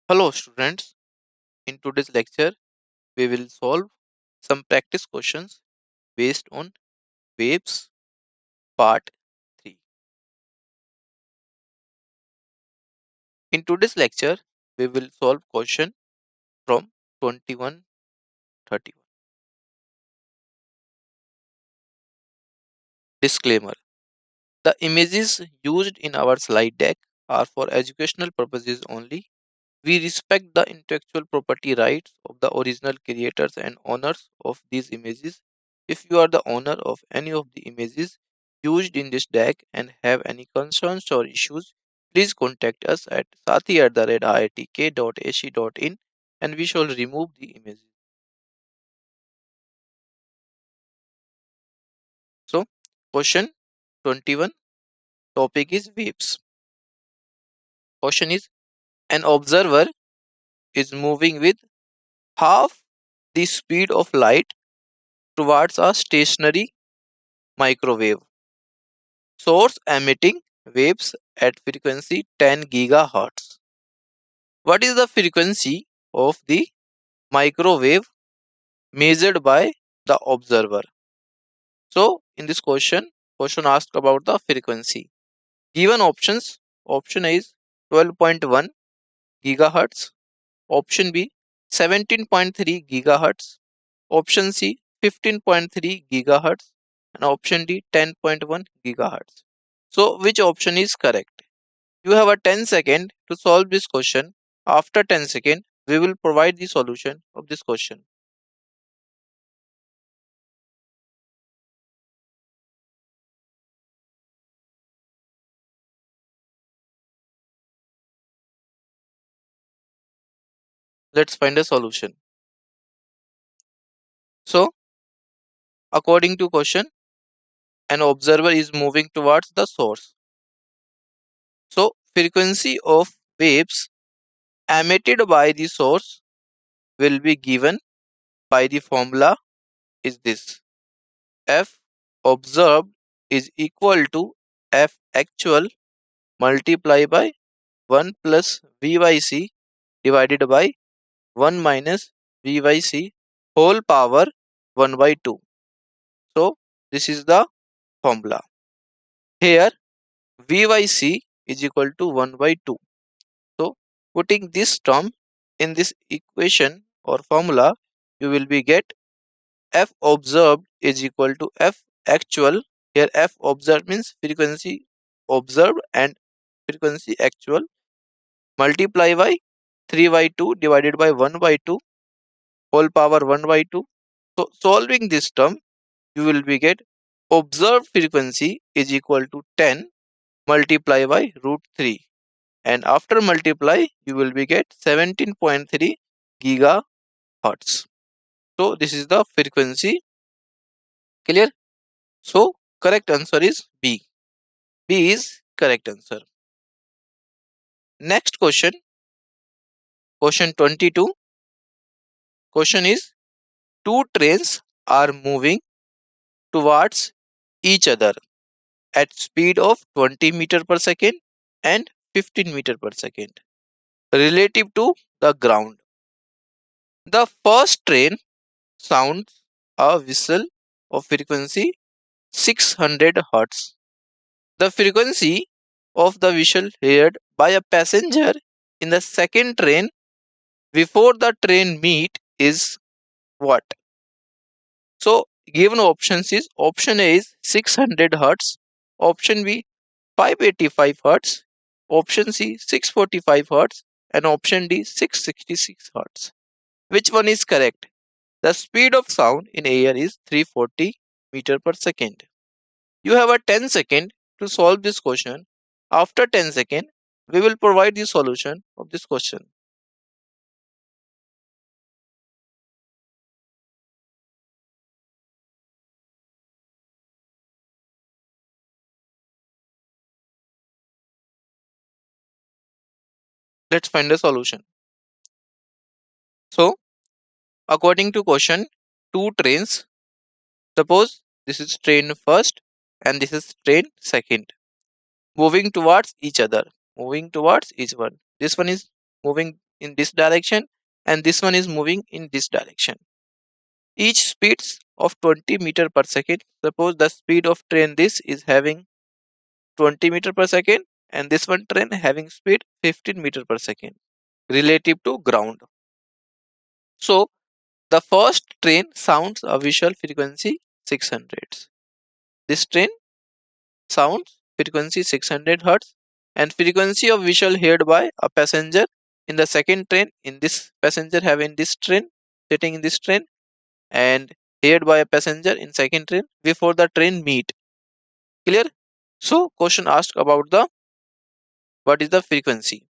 Hello students, in today's lecture we will solve some practice questions based on waves part 3. In today's lecture we will solve question from 2131. Disclaimer: the images used in our slide deck are for educational purposes only. We respect the intellectual property rights of the original creators and owners of these images. If you are the owner of any of the images used in this deck and have any concerns or issues, please contact us at sathi@iitk.ac.in and we shall remove the images. So, question 21, topic is waves. Question is: an observer is moving with half the speed of light towards a stationary microwave source emitting waves at frequency 10 gigahertz. What is the frequency of the microwave measured by the observer? So, in this question asked about the frequency. Given options: option A is 12.1 gigahertz, option B 17.3 gigahertz, option C 15.3 gigahertz, and option D 10.1 gigahertz. So, which option is correct? You have a 10 second to solve this question. After 10 seconds, we will provide the solution of this question. Let's find a solution. So, according to question, an observer is moving towards the source. So, frequency of waves emitted by the source will be given by the formula is this: F observed is equal to F actual multiplied by 1 plus V by C divided by 1 minus V by C whole power 1 by 2. So, this is the formula. Here, V by C is equal to 1 by 2. So, putting this term in this equation or formula, you will be get F observed is equal to F actual. Here, F observed means frequency observed and frequency actual multiply by 3 by 2 divided by 1 by 2 whole power 1 by 2. So, solving this term, you will be get observed frequency is equal to 10 multiply by root 3, and after multiply you will be get 17.3 gigahertz. So, this is the frequency. Clear? So, correct answer is B. B is correct answer. Next question, question 22. Question is: two trains are moving towards each other at speed of 20 meter per second and 15 meter per second relative to the ground. The first train sounds a whistle of frequency 600 Hz. The frequency of the whistle heard by a passenger in the second train before the train meet is what? So, given options is: option A is 600 Hz, option B 585 Hz, option C 645 Hz, and option D 666 Hz. Which one is correct? The speed of sound in air is 340 meter per second. You have a 10 second to solve this question. After 10 second, we will provide the solution of this question. Let's find a solution. So, according to question, two trains, suppose this is train first and this is train second, moving towards each other, moving towards each one. This one is moving in this direction and this one is moving in this direction. Each speeds of 20 meter per second. Suppose the speed of train this is having 20 meter per second and this one train having speed 15 meter per second relative to ground. So the first train sounds a visual frequency 600. This train sounds frequency 600 Hz and frequency of visual heard by a passenger in the second train. In this passenger having this train sitting in this train and heard by a passenger in second train before the train meet. Clear? So question asked about the what is the frequency.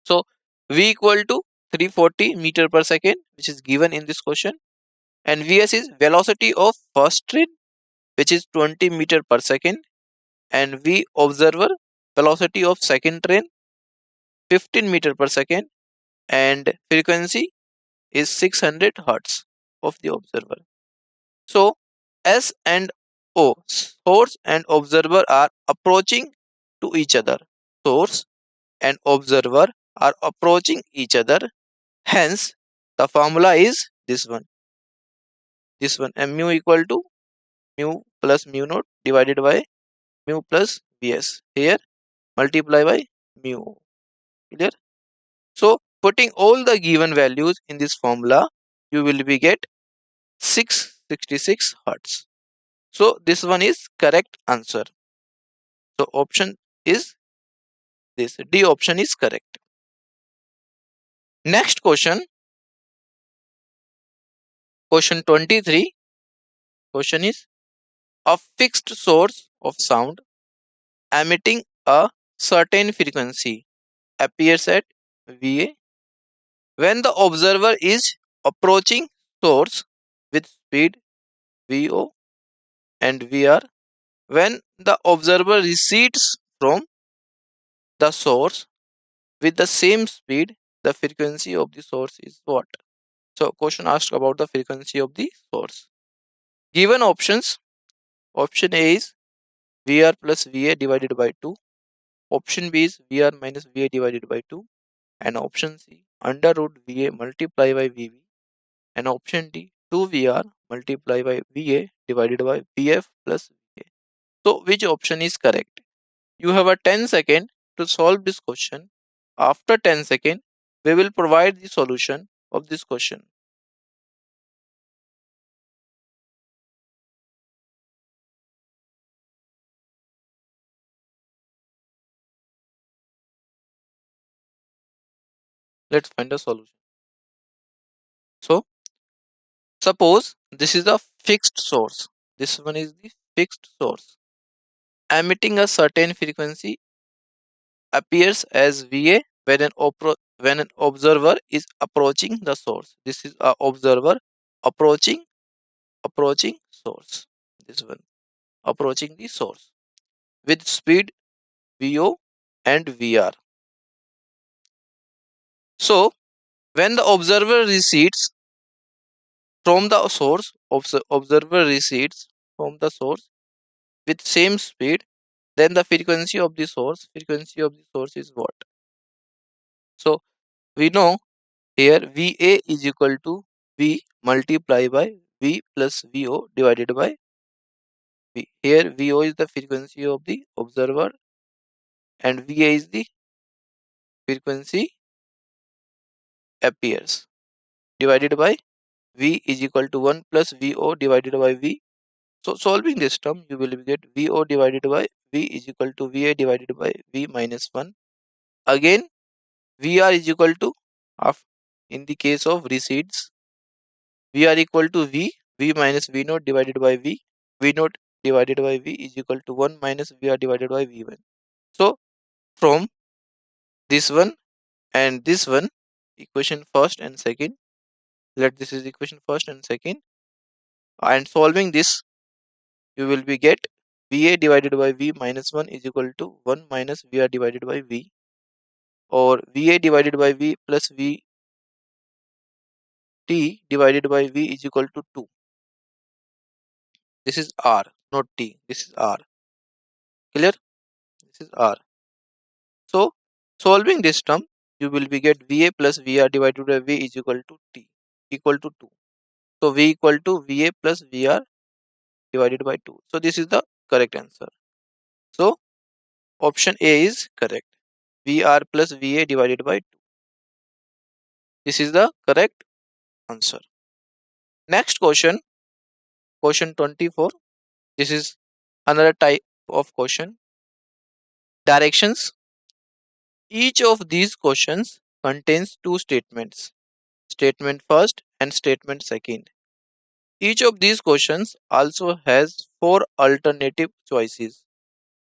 So V equal to 340 meter per second which is given in this question and Vs is velocity of first train which is 20 meter per second and V observer velocity of second train 15 meter per second and frequency is 600 hertz of the observer. So S and O, source and observer are approaching to each other. Source and observer are approaching each other. Hence, the formula is this one. This one, and mu equal to mu plus mu naught divided by mu plus Vs. Here, multiply by mu. Clear? So, putting all the given values in this formula, you will be get 666 hertz. So, this one is correct answer. So, option is this. D option is correct. Next question, question 23. Question is a fixed source of sound emitting a certain frequency appears at Va when the observer is approaching source with speed Vo and Vr. When the observer recedes from the source with the same speed, the frequency of the source is what? So question asked about the frequency of the source. Given options, option A is Vr plus Va divided by 2. Option B is Vr minus Va divided by 2. And option C under root Va multiply by Vv. And option D 2Vr multiply by Va divided by Vf plus Va. So which option is correct? You have a 10 second to solve this question. After 10 seconds, we will provide the solution of this question. Let's find a solution. So suppose this is a fixed source. This one is the fixed source. Emitting a certain frequency appears as Va when an observer is approaching the source. This is a observer approaching source. This one approaching the source with speed Vo and Vr. So when the observer recedes from the source, observer recedes from the source with same speed, then the frequency of the source is what? So we know here Va is equal to V multiply by V plus Vo divided by V. Here Vo is the frequency of the observer and Va is the frequency appears divided by V is equal to 1 plus Vo divided by V. So solving this term, you will get Vo divided by V is equal to Va divided by V minus 1. Again, Vr is equal to, in the case of recedes, Vr equal to V minus V naught divided by V. V naught divided by V is equal to 1 minus Vr divided by V1. So from this one and this one, equation first and second, let this is equation first and second, and solving this, you will be get Va divided by V minus 1 is equal to 1 minus Vr divided by V, or Va divided by V plus Vt divided by V is equal to 2. This is R, not T. This is R. Clear? This is R. So solving this term, you will be get VA plus VR divided by V is equal to T equal to 2. So V equal to VA plus VR divided by 2. So this is the correct answer. So option A is correct. VR plus VA divided by 2. This is the correct answer. Next question, question 24. This is another type of question. Directions. Each of these questions contains two statements. Statement first and statement second. Each of these questions also has four alternative choices,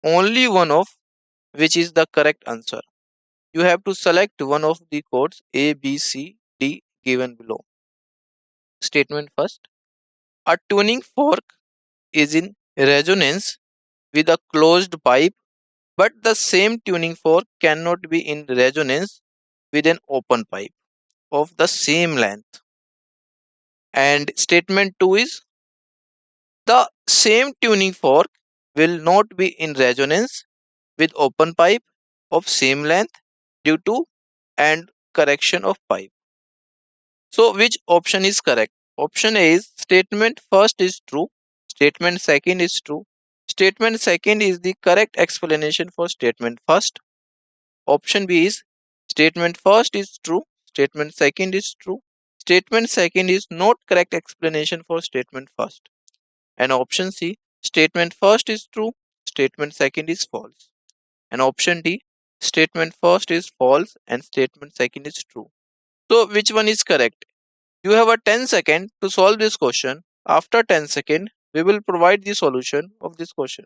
only one of which is the correct answer. You have to select one of the codes A, B, C, D given below. Statement first. A tuning fork is in resonance with a closed pipe, but the same tuning fork cannot be in resonance with an open pipe of the same length. And statement 2 is the same tuning fork will not be in resonance with open pipe of same length due to and correction of pipe. So which option is correct? Option A is statement first is true, statement second is true. Statement second is the correct explanation for statement first. Option B is statement first is true, statement second is true. Statement second is not correct explanation for statement first. And option C, statement first is true, statement second is false. And option D, statement first is false and statement second is true. So which one is correct? You have a 10 second to solve this question. After 10 second, we will provide the solution of this question.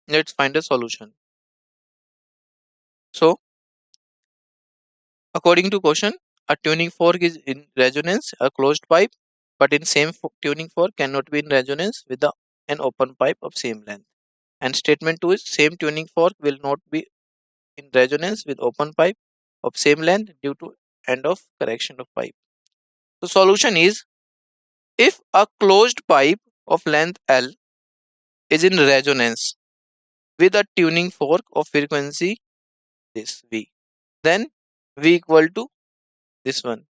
Let's find a solution. So according to question, a tuning fork is in resonance, a closed pipe, but in same tuning fork cannot be in resonance with an open pipe of same length. And statement 2 is same tuning fork will not be in resonance with open pipe of same length due to end of correction of pipe. The solution is if a closed pipe of length L is in resonance with a tuning fork of frequency this V, then V equal to this one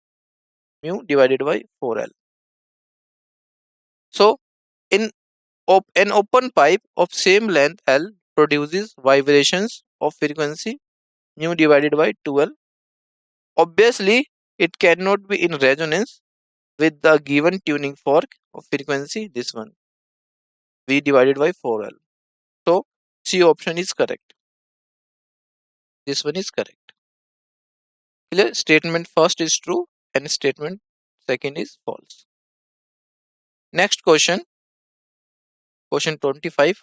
mu divided by 4L. So in an open pipe of same length L produces vibrations of frequency mu divided by 2L. Obviously, it cannot be in resonance with the given tuning fork of frequency this one V divided by 4L. So C option is correct. This one is correct. Clear? Statement first is true and statement second is false. Next question, question 25.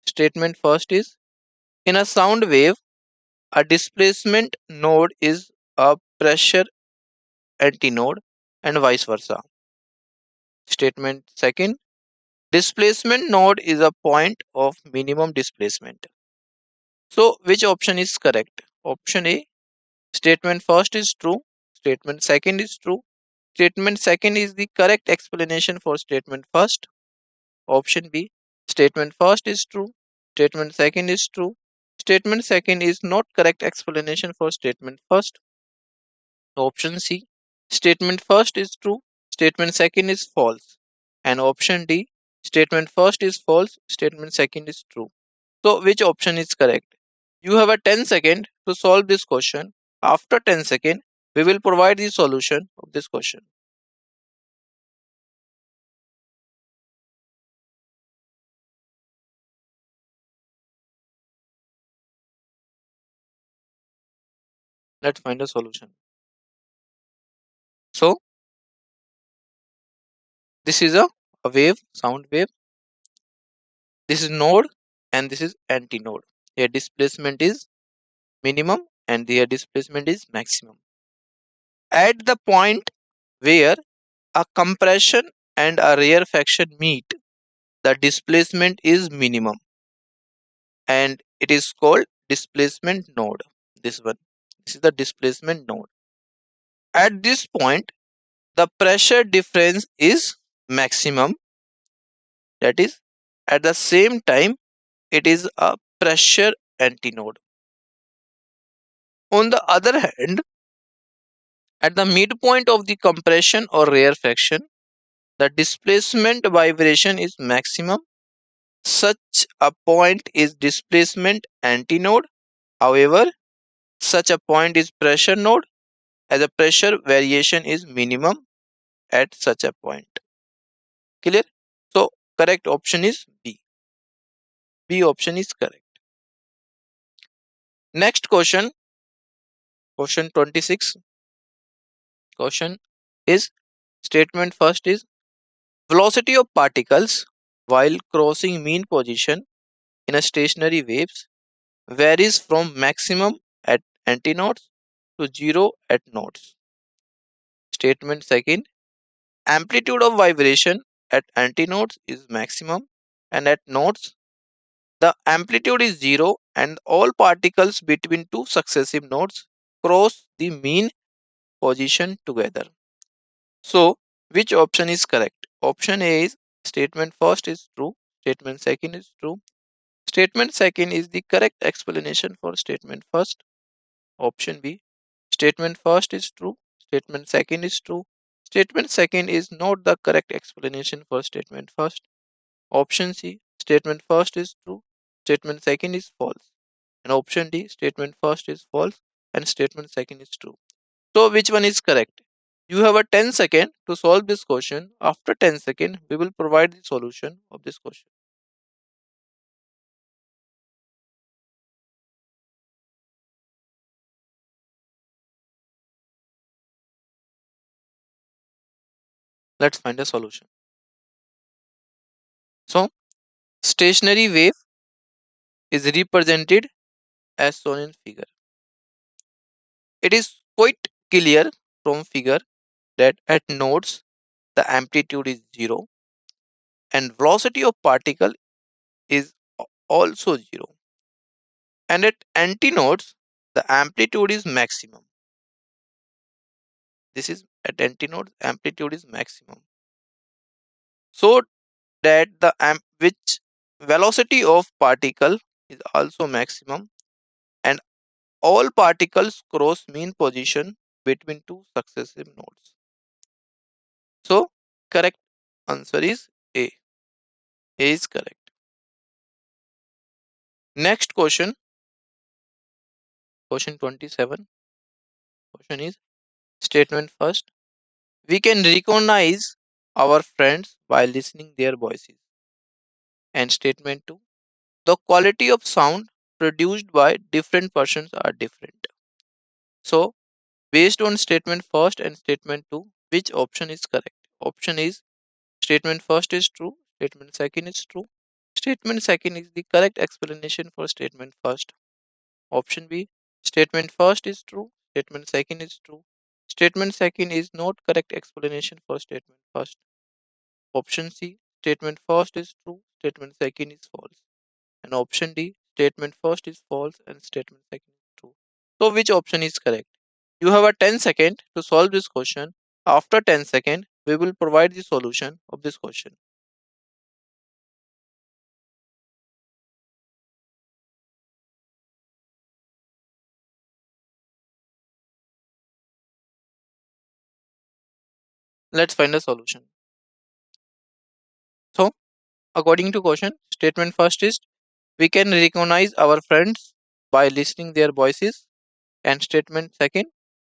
Statement first is in a sound wave, a displacement node is a pressure antinode and vice versa. Statement second, displacement node is a point of minimum displacement. So which option is correct? Option A, statement first is true, statement second is true. Statement second is the correct explanation for statement first. Option B, statement first is true, statement second is true. Statement second is not correct explanation for statement first. Option C, statement first is true, statement second is false. And option D, statement first is false, statement second is true. So which option is correct? You have a 10 second to solve this question. After 10 second, we will provide the solution of this question. Let's find a solution. So this is a wave, sound wave. This is node and this is antinode. Here displacement is minimum and here displacement is maximum. At the point where a compression and a rarefaction meet, the displacement is minimum and it is called displacement node. This one. This is the displacement node. At this point, the pressure difference is maximum. That is, at the same time, it is a pressure antinode. On the other hand, at the midpoint of the compression or rarefaction, the displacement vibration is maximum. Such a point is displacement antinode. However, such a point is pressure node, as a pressure variation is minimum at such a point. Clear? So, correct option is B. B option is correct. Next question, question 26. Question is, statement first is, velocity of particles while crossing mean position in a stationary waves varies from maximum at antinodes to zero at nodes. Statement second, amplitude of vibration at antinodes is maximum and at nodes the amplitude is zero and all particles between two successive nodes cross the mean position together. So, which option is correct? Option A is statement first is true, statement second is true. Statement second is the correct explanation for statement first. Option B, statement first is true, statement second is true. Statement second is not the correct explanation for statement first. Option C, statement first is true, statement second is false. And option D, statement first is false and statement second is true. So which one is correct? You have a 10 second to solve this question. After 10 seconds, we will provide the solution of this question. Let's find a solution. So, stationary wave is represented as shown in figure. It is quite clear from figure that at nodes the amplitude is zero and velocity of particle is also zero. And at antinodes the amplitude is maximum. This is at antinodes amplitude is maximum. So that the which velocity of particle is also maximum and all particles cross mean position between two successive nodes. So correct answer is A. A is correct. Next question, question 27. Question is, statement first. We can recognize our friends by listening their voices. And statement 2. The quality of sound produced by different persons are different. So based on statement first and statement 2, which option is correct? Option is statement first is true, statement second is true. Statement second is the correct explanation for statement first. Option B, statement first is true, statement second is true. Statement second is not correct explanation for statement first. Option C, statement first is true, statement second is false. And option D, statement first is false and statement second is true. So which option is correct? You have a 10 second to solve this question. After 10 seconds, we will provide the solution of this question. Let's find a solution. So, according to question, statement first is we can recognize our friends by listening their voices. And statement second,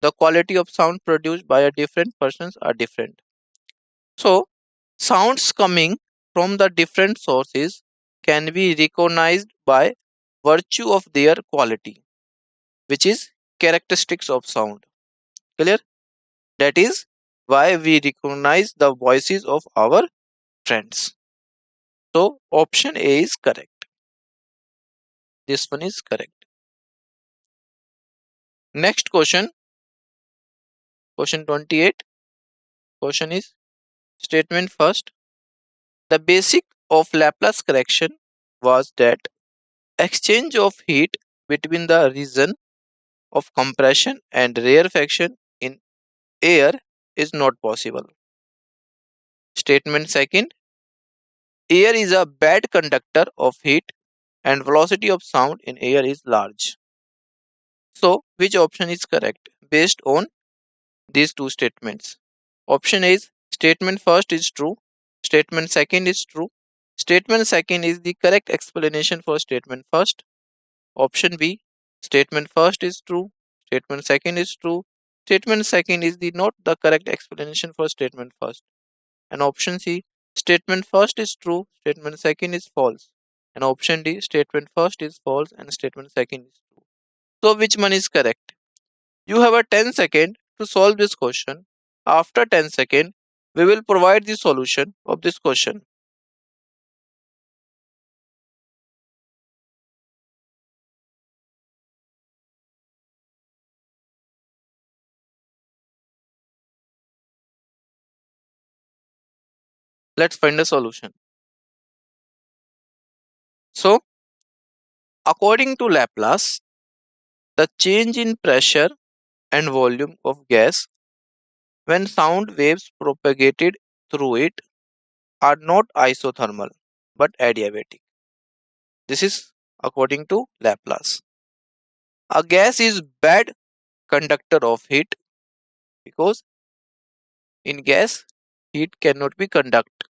the quality of sound produced by a different persons are different. So, sounds coming from the different sources can be recognized by virtue of their quality, which is characteristics of sound. Clear? That is why we recognize the voices of our friends. So option A is correct. This one is correct. Next question, question 28. Question is, statement first. The basic of Laplace correction was that exchange of heat between the region of compression and rarefaction in air is not possible. Statement second, air is a bad conductor of heat and velocity of sound in air is large. So, which option is correct based on these two statements? Option A is statement first is true, statement second is true. Statement second is the correct explanation for statement first. Option B, statement first is true, statement second is true. Statement second is the not the correct explanation for statement first. And option C, statement first is true, statement second is false. And option D, statement first is false and statement second is true. So which one is correct? You have a 10 second to solve this question. After 10 second, we will provide the solution of this question. Let's find a solution. So, according to Laplace, the change in pressure and volume of gas when sound waves propagated through it are not isothermal but adiabatic. This is according to Laplace. A gas is bad conductor of heat because in gas heat cannot be conducted.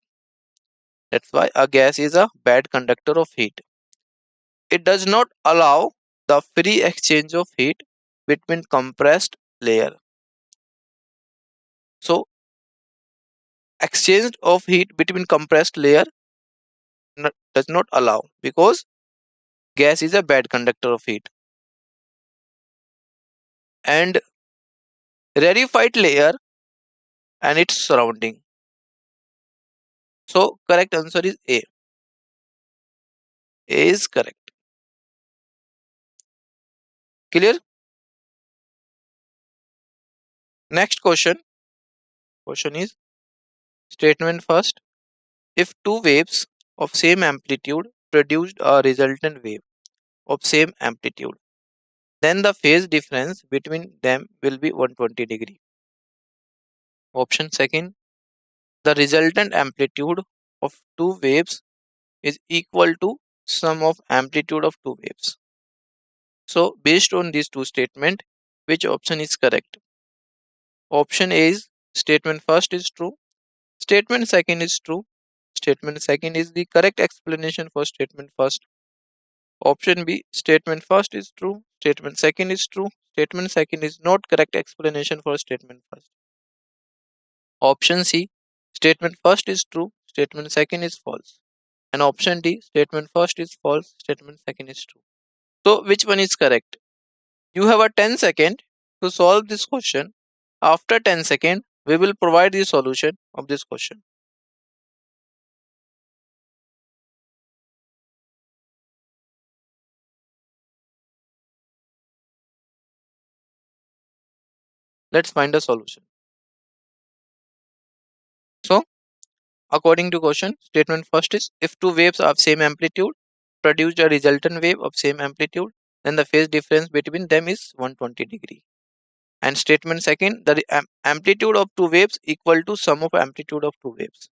That's why a gas is a bad conductor of heat. It does not allow the free exchange of heat between compressed layer. So exchange of heat between compressed layer does not allow because gas is a bad conductor of heat. And rarefied layer and its surrounding. So correct answer is A. A is correct. Clear? Next question. Question is statement first. If two waves of same amplitude produced a resultant wave of same amplitude, then the phase difference between them will be 120 degree. Option second. The resultant amplitude of two waves is equal to sum of amplitude of two waves. So based on these two statements, which option is correct? Option A is statement first is true, statement second is true, statement second is the correct explanation for statement first. Option B, statement first is true, statement second is true, statement second is not correct explanation for statement first. Option C, statement first is true, statement second is false. And option D, statement first is false, statement second is true. So which one is correct? You have a 10 second to solve this question. After 10 seconds, we will provide the solution of this question. Let's find a solution. So, according to question, statement first is if two waves of same amplitude produce a resultant wave of same amplitude, then the phase difference between them is 120 degree. And statement second, the amplitude of two waves equal to sum of amplitude of two waves.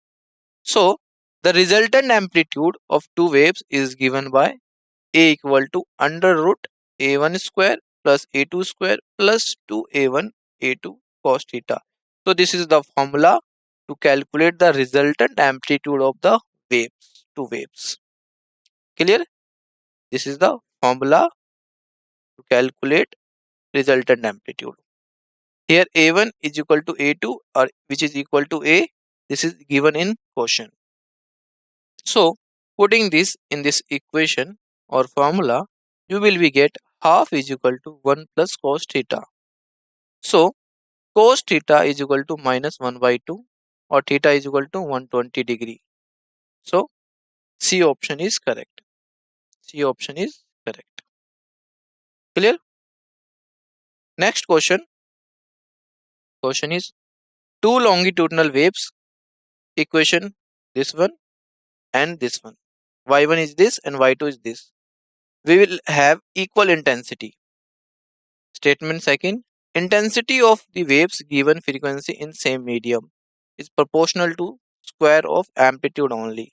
So, the resultant amplitude of two waves is given by A equal to under root A1 square plus A2 square plus 2A1 A2 cos theta. So this is the formula to calculate the resultant amplitude of the waves, two waves. Clear? This is the formula to calculate resultant amplitude. Here A1 is equal to A2 or which is equal to A. This is given in question. So putting this in this equation or formula, you will be get half is equal to 1 plus cos theta. So cos theta is equal to minus 1 by 2 or theta is equal to 120 degree. So C option is correct. C option is correct. Clear? Next question. Question is two longitudinal waves equation this one and this one. Y1 is this and Y2 is this. We will have equal intensity. Statement second. Intensity of the waves given frequency in same medium is proportional to square of amplitude only.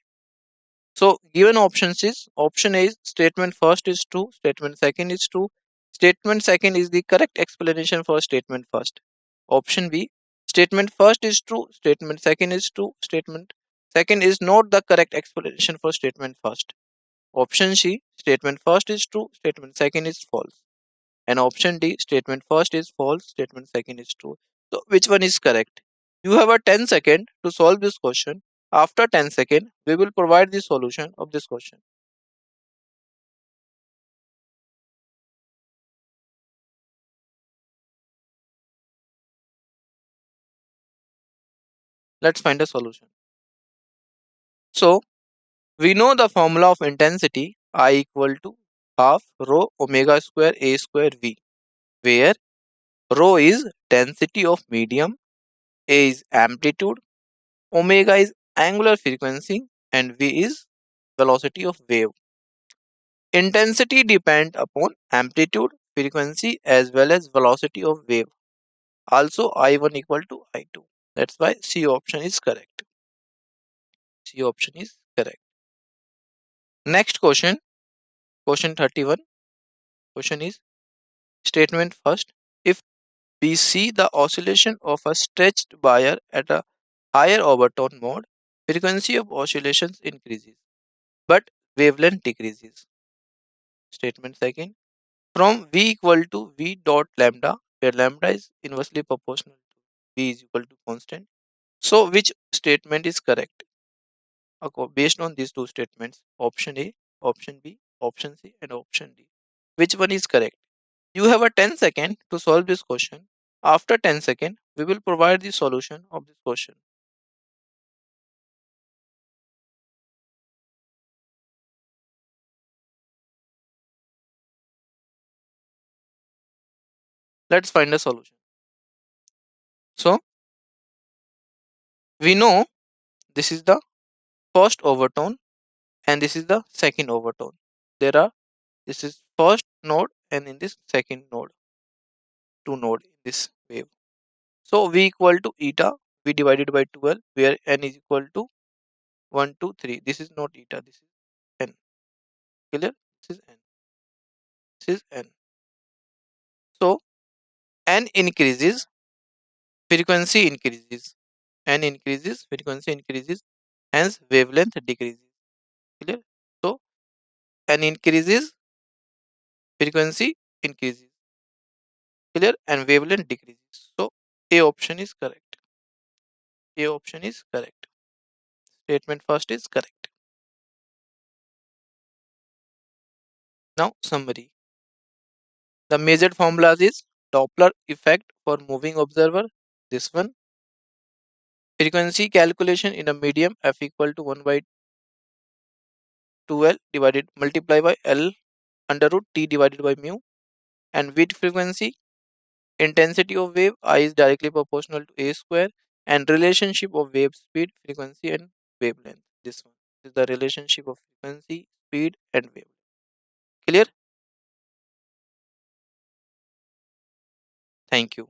So given options is option A is statement first is true, statement second is true, statement second is the correct explanation for statement first. Option B, statement first is true, statement second is true, statement second is not the correct explanation for statement first. Option C, statement first is true, statement second is false. And option D, statement first is false, statement second is true. So which one is correct? You have a 10 second to solve this question. After 10 second, we will provide the solution of this question. Let's find a solution. So we know the formula of intensity I equal to half rho omega square A square V, where rho is density of medium, A is amplitude, omega is angular frequency, and V is velocity of wave. Intensity depend upon amplitude, frequency as well as velocity of wave. Also I1 equal to I2. That's why C option is correct. C option is correct. Next question, question 31. Question is statement first. If we see the oscillation of a stretched wire at a higher overtone mode, frequency of oscillations increases, but wavelength decreases. Statement second. From V equal to V dot lambda, where lambda is inversely proportional to V is equal to constant. So which statement is correct? Based on these two statements, option A, option B, option C, and option D. Which one is correct? You have a 10 second to solve this question. After 10 second, we will provide the solution of this question. Let's find a solution. So we know this is the first overtone and this is the second overtone. There are this is first node and in this second node, two node in this wave. So V equal to eta, V divided by 12, where n is equal to 1, 2, 3. This is not eta, this is n. Clear? This is n. This is n. So n increases, frequency increases. N increases, frequency increases, hence wavelength decreases. Clear? So n increases, frequency increases. Clear? And wavelength decreases. So A option is correct. A option is correct. Statement first is correct. Now summary. The major formulas is Doppler effect for moving observer. This one. Frequency calculation in a medium f equal to 1 by 2l divided multiply by l under root t divided by mu. And with frequency, intensity of wave I is directly proportional to a square, and relationship of wave speed, frequency and wavelength. This one is the relationship of frequency, speed and wave. Clear? Thank you.